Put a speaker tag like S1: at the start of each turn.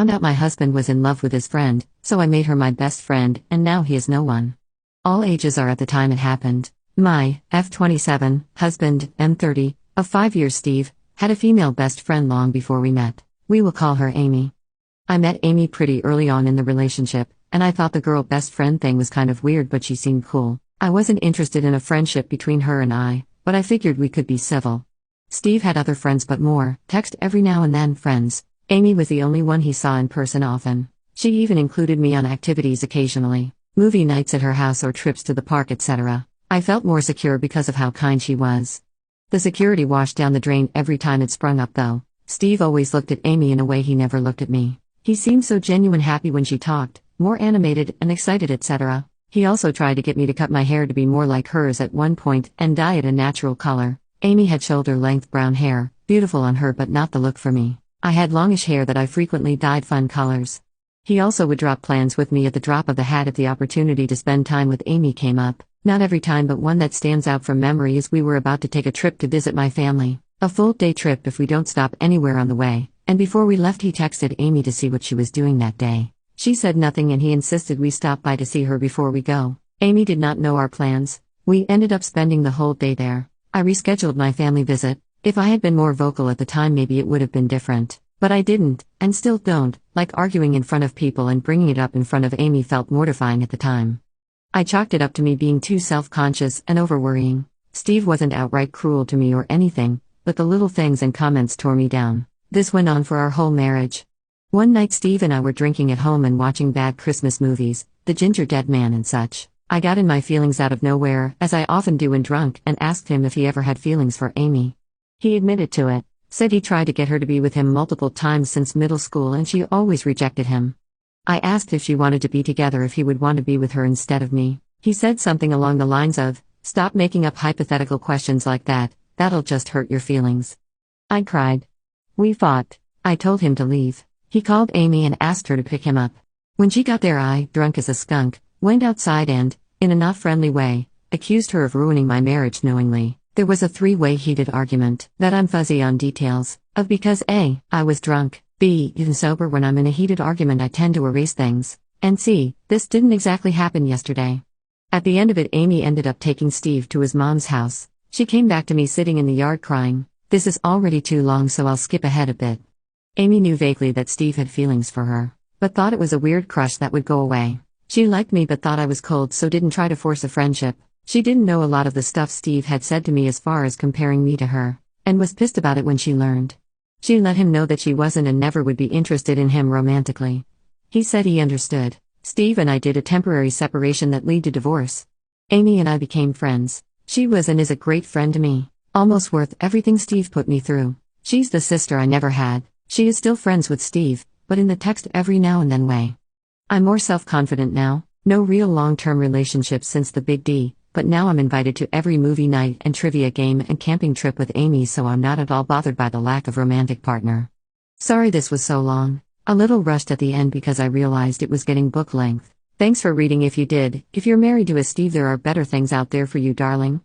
S1: found out my husband was in love with his friend, so I made her my best friend, and now he is no one. All ages are at the time it happened. My F27 husband, M30, of 5 years Steve, had a female best friend long before we met. We will call her Amy. I met Amy pretty early on in the relationship, and I thought the girl best friend thing was kind of weird, but she seemed cool. I wasn't interested in a friendship between her and I, but I figured we could be civil. Steve had other friends but more, text every now and then friends. Amy was the only one he saw in person often. She even included me on activities occasionally, movie nights at her house or trips to the park, etc. I felt more secure because of how kind she was. The security washed down the drain every time it sprung up though. Steve always looked at Amy in a way he never looked at me. He seemed so genuine happy when she talked, more animated and excited, etc. He also tried to get me to cut my hair to be more like hers at one point and dye it a natural color. Amy had shoulder-length brown hair, beautiful on her but not the look for me. I had longish hair that I frequently dyed fun colors. He also would drop plans with me at the drop of the hat if the opportunity to spend time with Amy came up. Not every time, but one that stands out from memory is we were about to take a trip to visit my family. A full day trip if we don't stop anywhere on the way, and before we left he texted Amy to see what she was doing that day. She said nothing and he insisted we stop by to see her before we go. Amy did not know our plans. We ended up spending the whole day there. I rescheduled my family visit. If I had been more vocal at the time maybe it would have been different. But I didn't, and still don't, like arguing in front of people and bringing it up in front of Amy felt mortifying at the time. I chalked it up to me being too self-conscious and over-worrying. Steve wasn't outright cruel to me or anything, but the little things and comments tore me down. This went on for our whole marriage. One night Steve and I were drinking at home and watching bad Christmas movies, The Ginger Dead Man and such. I got in my feelings out of nowhere, as I often do when drunk, and asked him if he ever had feelings for Amy. He admitted to it, said he tried to get her to be with him multiple times since middle school and she always rejected him. I asked if she wanted to be together, if he would want to be with her instead of me. He said something along the lines of, "Stop making up hypothetical questions like that, that'll just hurt your feelings." I cried. We fought. I told him to leave. He called Amy and asked her to pick him up. When she got there I, drunk as a skunk, went outside and, in a not friendly way, accused her of ruining my marriage knowingly. There was a three-way heated argument, that I'm fuzzy on details, of because A, I was drunk, B, even sober when I'm in a heated argument I tend to erase things, and C, this didn't exactly happen yesterday. At the end of it Amy ended up taking Steve to his mom's house. She came back to me sitting in the yard crying. This is already too long so I'll skip ahead a bit. Amy knew vaguely that Steve had feelings for her, but thought it was a weird crush that would go away. She liked me but thought I was cold so didn't try to force a friendship. She didn't know a lot of the stuff Steve had said to me as far as comparing me to her, and was pissed about it when she learned. She let him know that she wasn't and never would be interested in him romantically. He said he understood. Steve and I did a temporary separation that led to divorce. Amy and I became friends. She was and is a great friend to me, almost worth everything Steve put me through. She's the sister I never had. She is still friends with Steve, but in the text every now and then way. I'm more self-confident now, no real long-term relationships since the Big D, but now I'm invited to every movie night and trivia game and camping trip with Amy so I'm not at all bothered by the lack of romantic partner. Sorry this was so long, a little rushed at the end because I realized it was getting book length. Thanks for reading if you did. If you're married to a Steve there are better things out there for you darling.